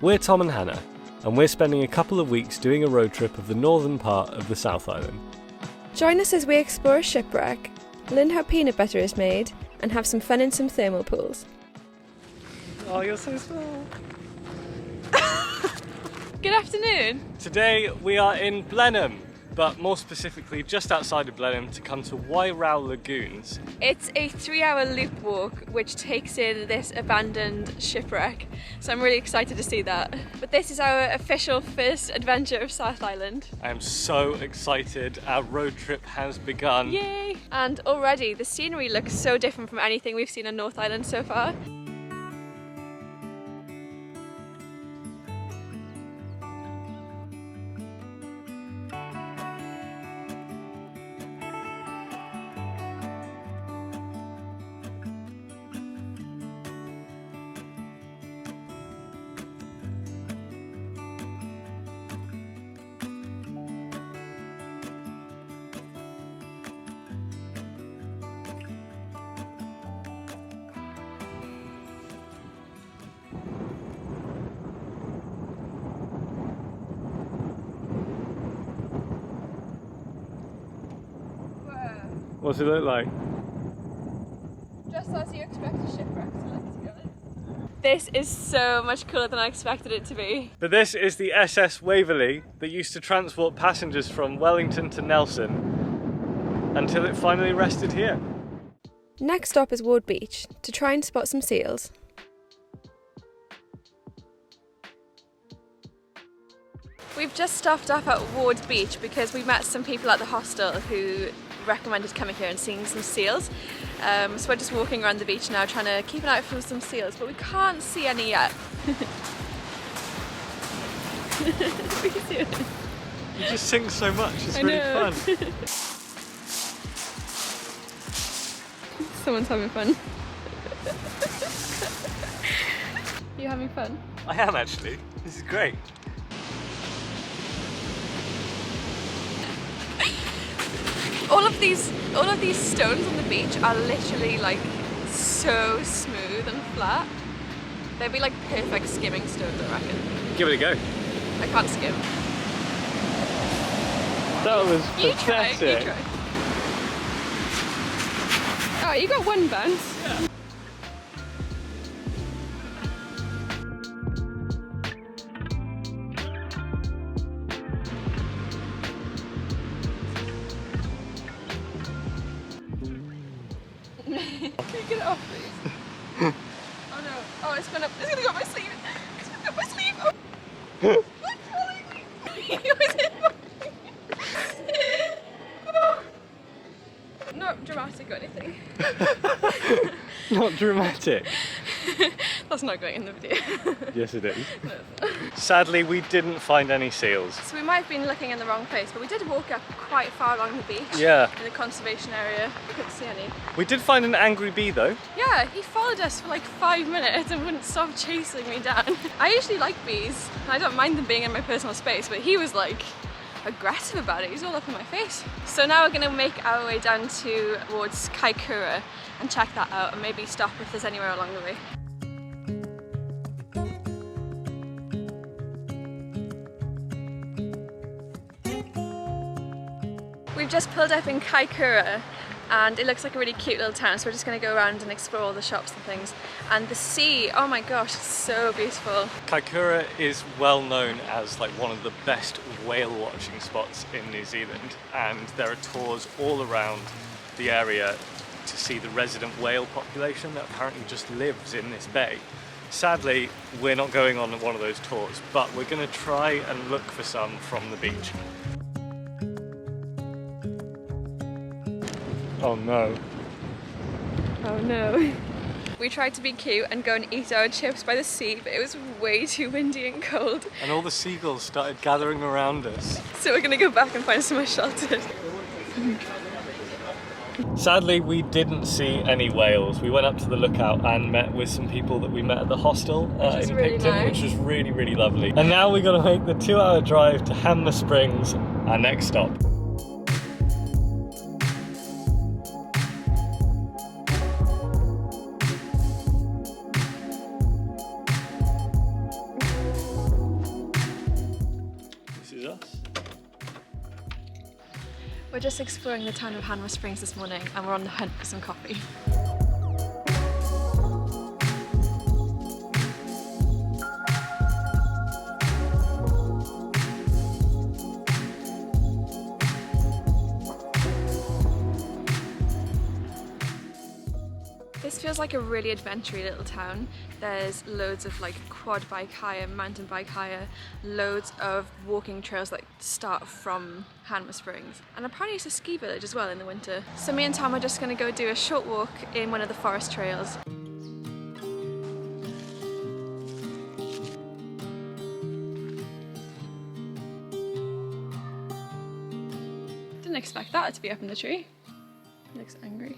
We're Tom and Hannah, and we're spending a couple of weeks doing a road trip of the northern part of the South Island. Join us as we explore a shipwreck, learn how peanut butter is made, and have some fun in some thermal pools. Oh, you're so small. Good afternoon. Today we are in Blenheim, but more specifically just outside of Blenheim to come to Wairau Lagoons. It's a 3-hour loop walk which takes in this abandoned shipwreck, so I'm really excited to see that. But this is our official first adventure of South Island. I am so excited, our road trip has begun. Yay! And already the scenery looks so different from anything we've seen on North Island so far. What's it look like? Just as you expect a shipwreck to look, to be honest. This is so much cooler than I expected it to be. But this is the S.S Waverley that used to transport passengers from Wellington to Nelson until it finally rested here. Next stop is Ward Beach to try and spot some seals. We've just stopped off at Ward Beach because we met some people at the hostel who recommended coming here and seeing some seals. So we're just walking around the beach now trying to keep an eye out for some seals, but we can't see any yet. What are you doing? You just sing so much, it's really fun. Someone's having fun. You having fun? I am actually, this is great. All of these stones on the beach are literally like so smooth and flat. They'd be like perfect skimming stones, I reckon. Give it a go. I can't skim. That was You try. pathetic. Oh, you got one bounce. Yeah. Can you get it off, please? Oh no. Oh, it's gonna go up my sleeve. It's gonna go up my sleeve. Oh. I'm falling. Not dramatic or anything. Not dramatic. That's not going in the video. Yes it is. Sadly we didn't find any seals. So we might have been looking in the wrong place, but we did walk up quite far along the beach. Yeah. In the conservation area. We couldn't see any. We did find an angry bee though. Yeah, he followed us for like 5 minutes and wouldn't stop chasing me down. I usually like bees. I don't mind them being in my personal space, but he was like aggressive about it. He was all up in my face. So now we're gonna make our way down towards Kaikoura and check that out and maybe stop if there's anywhere along the way. We've just pulled up in Kaikoura and it looks like a really cute little town, so we're just going to go around and explore all the shops and things. And the sea, oh my gosh, it's so beautiful. Kaikoura is well known as like one of the best whale watching spots in New Zealand, and there are tours all around the area to see the resident whale population that apparently just lives in this bay. Sadly, we're not going on one of those tours, but we're going to try and look for some from the beach. Oh no. Oh no. We tried to be cute and go and eat our chips by the sea, but it was way too windy and cold. And all the seagulls started gathering around us. So we're gonna go back and find somewhere sheltered. Sadly, we didn't see any whales. We went up to the lookout and met with some people that we met at the hostel in really Picton, nice. which was really, really lovely. And now we're gonna make the 2-hour drive to Hanmer Springs, our next stop. We're just exploring the town of Hanmer Springs this morning and we're on the hunt for some coffee. This feels like a really adventurous little town. There's loads of like quad bike hire, mountain bike hire, loads of walking trails that start from Hanmer Springs. And apparently it's a ski village as well in the winter. So me and Tom are just going to go do a short walk in one of the forest trails. Didn't expect that to be up in the tree. He looks angry.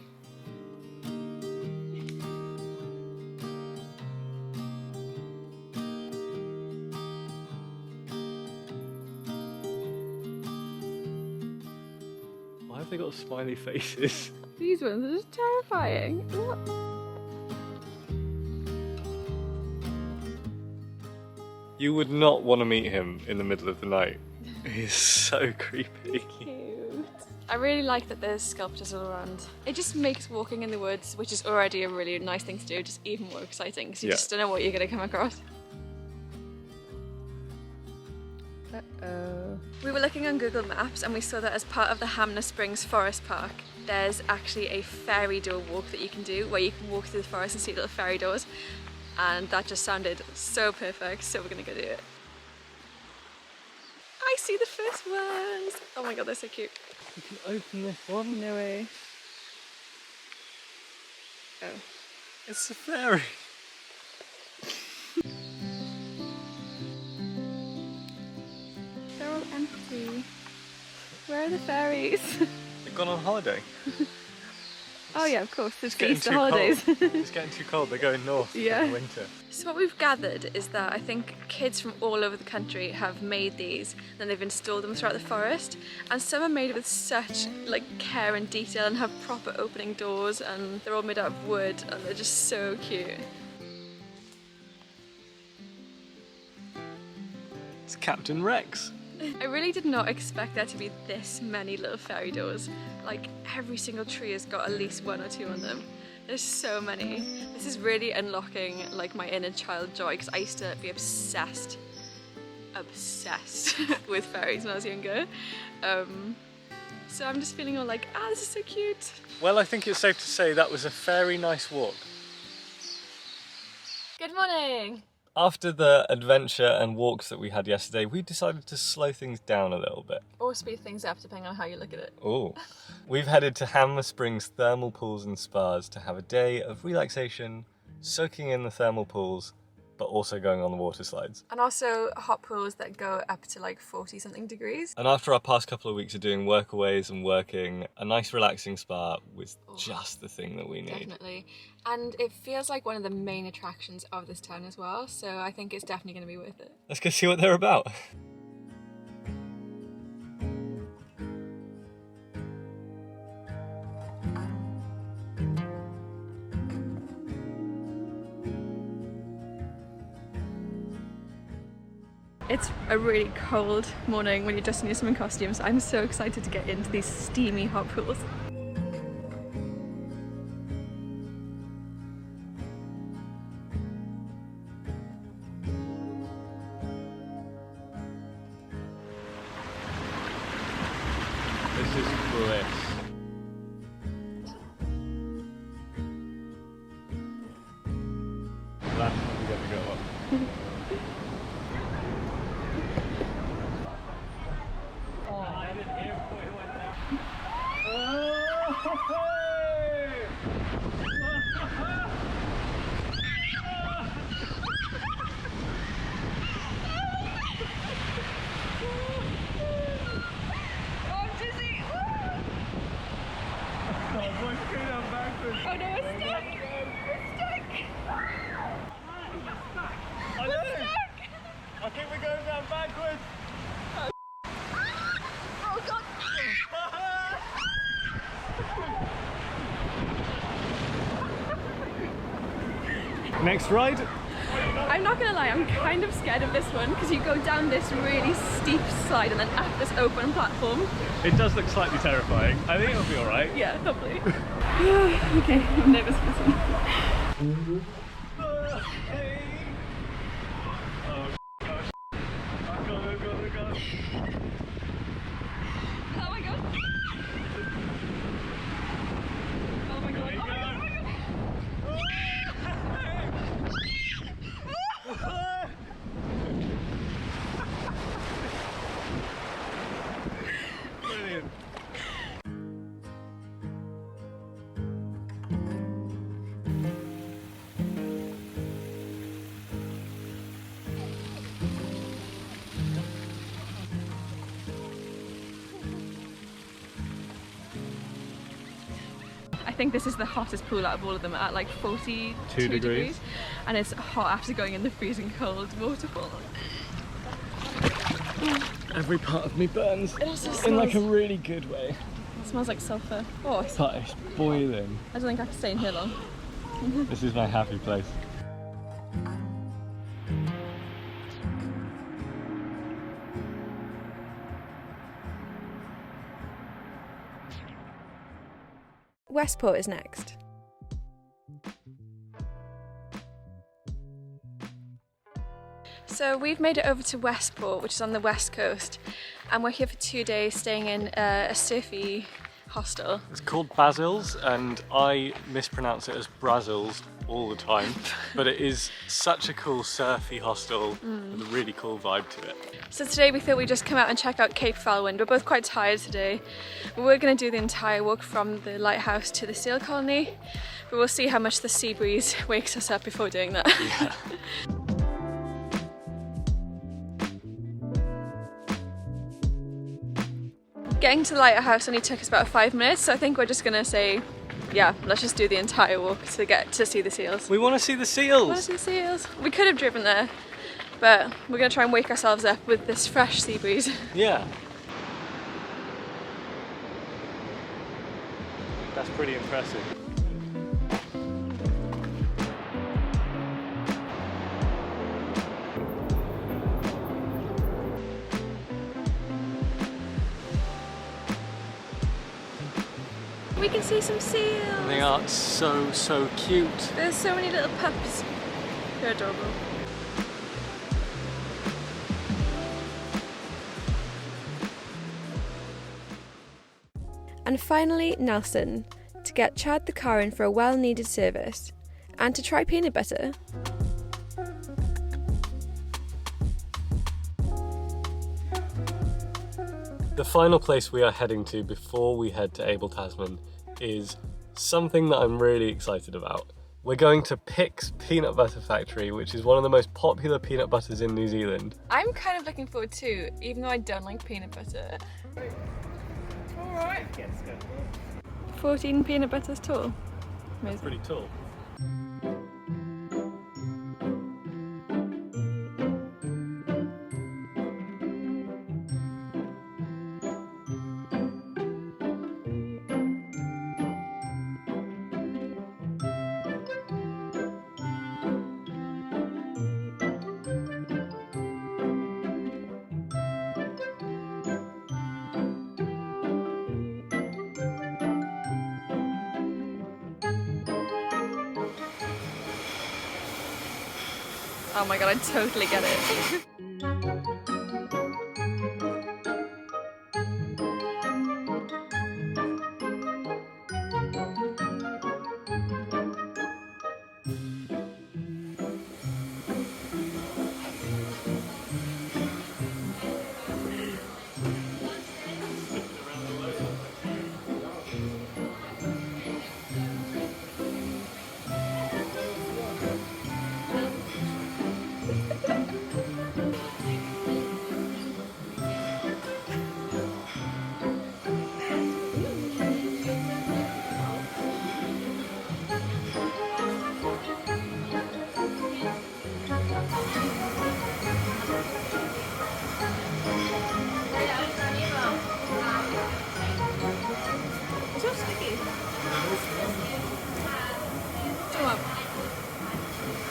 Why have they got smiley faces? These ones are just terrifying. What? You would not want to meet him in the middle of the night. He's so creepy. Cute. I really like that there's sculptures all around. It just makes walking in the woods, which is already a really nice thing to do, just even more exciting because you just don't know what you're going to come across. Uh-oh. We were looking on Google Maps and we saw that as part of the Hanmer Springs Forest Park there's actually a fairy door walk that you can do where you can walk through the forest and see little fairy doors, and that just sounded so perfect, so we're gonna go do it. I see the first ones! Oh my god, they're so cute. You can open this one. No way. Oh. It's a fairy. They're all empty. Where are the fairies? They've gone on holiday. Oh yeah, of course, there's It's Easter holidays. It's getting too cold, they're going north Yeah. in the winter. So what we've gathered is that I think kids from all over the country have made these and they've installed them throughout the forest, and some are made with such like care and detail and have proper opening doors, and they're all made out of wood and they're just so cute. It's Captain Rex. I really did not expect there to be this many little fairy doors. Like every single tree has got at least one or two on them. There's so many. This is really unlocking like my inner child joy, because I used to be obsessed with fairies when I was younger. So I'm just feeling all like, this is so cute. Well, I think it's safe to say that was a very nice walk. Good morning. After the adventure and walks that we had yesterday, we decided to slow things down a little bit. Or speed things up, depending on how you look at it. Oh. We've headed to Hanmer Springs thermal pools and spas to have a day of relaxation, soaking in the thermal pools, but also going on the water slides. And also hot pools that go up to like 40 something degrees. And after our past couple of weeks of doing workaways and working, a nice relaxing spa was just the thing that we need. Definitely. And it feels like one of the main attractions of this town as well, so I think it's definitely going to be worth it. Let's go see what they're about. It's a really cold morning when you're dressed in your swimming costumes. I'm so excited to get into these steamy hot pools. This is bliss. That's what we got to go up. Oh no, we're stuck! We're stuck! I know! I think we're going down backwards! Oh god! Next ride? I'm I'm not gonna lie, I'm kind of scared of this one because you go down this really steep slide and then up this open platform. It does look slightly terrifying. I think it'll be alright. Yeah, hopefully. Okay, I'm nervous for this one. Oh my god. Oh my god. Brilliant. I think this is the hottest pool out of all of them at like 42 degrees. And it's hot after going in the freezing cold waterfall. Every part of me burns. It also smells, in like a really good way. It smells like sulphur. Oh, It's boiling. I don't think I can stay in here long. This is my happy place. Westport is next. So we've made it over to Westport, which is on the west coast, and we're here for 2 days staying in a surfy hostel. It's called Basil's, and I mispronounce it as Brazils all the time, but it is such a cool surfy hostel with a really cool vibe to it. So today we thought we'd just come out and check out Cape Falwind. We're both quite tired today. We're going to do the entire walk from the lighthouse to the seal colony, but we'll see how much the sea breeze wakes us up before doing that. Yeah. Getting to the lighthouse only took us about 5 minutes, so I think we're just going to say, yeah, let's just do the entire walk to get to see the seals. We want to see the I seals! want to see the seals. We could have driven there, but we're going to try and wake ourselves up with this fresh sea breeze. Yeah. That's pretty impressive. We can see some seals! They are so cute. There's so many little pups. They're adorable. And finally, Nelson, to get Chad the car in for a well-needed service and to try peanut butter. The final place we are heading to before we head to Abel Tasman is something that I'm really excited about. We're going to Pic's Peanut Butter Factory, which is one of the most popular peanut butters in New Zealand. I'm kind of looking forward too, even though I don't like peanut butter. Alright. 14 peanut butters tall. Amazing. Pretty tall. Oh my god, I totally get it.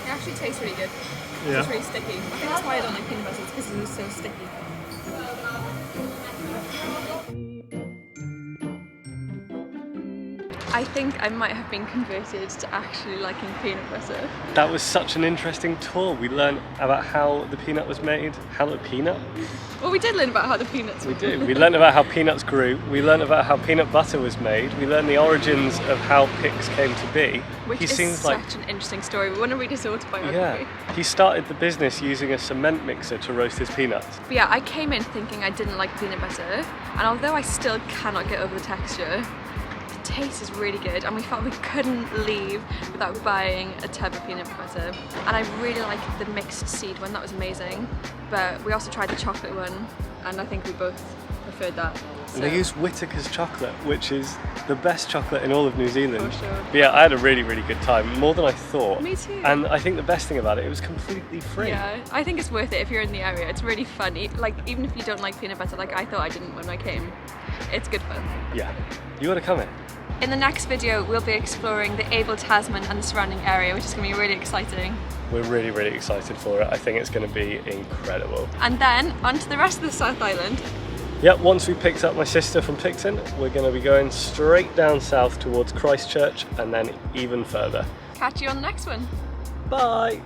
It actually tastes really good. Yeah. It's really sticky. I think that's why I don't like peanut butter, it's because it is so sticky. I think I might have been converted to actually liking peanut butter. That was such an interesting tour. We learned about how the peanut was made. How the peanut? Well, we did learn about how the peanuts were. We did. We learned about how peanuts grew. We learned about how peanut butter was made. We learned the origins of how Pic's came to be. Which is such an interesting story. We want to read his autobiography. Yeah. He started the business using a cement mixer to roast his peanuts. But yeah, I came in thinking I didn't like peanut butter, and although I still cannot get over the texture, the taste is really good, and we felt we couldn't leave without buying a tub of peanut butter. And I really liked the mixed seed one, that was amazing. But we also tried the chocolate one, and I think we both preferred that. So. They use Whittaker's chocolate, which is the best chocolate in all of New Zealand. For sure. But yeah, I had a really, really good time, more than I thought. Me too. And I think the best thing about it was completely free. Yeah, I think it's worth it if you're in the area. It's really fun. Like, even if you don't like peanut butter, like I thought I didn't when I came, it's good fun. Yeah, you gotta come in. In the next video, we'll be exploring the Abel Tasman and the surrounding area, which is going to be really exciting. We're really, really excited for it. I think it's going to be incredible. And then, on to the rest of the South Island. Yep, once we picked up my sister from Picton, we're going to be going straight down south towards Christchurch and then even further. Catch you on the next one. Bye!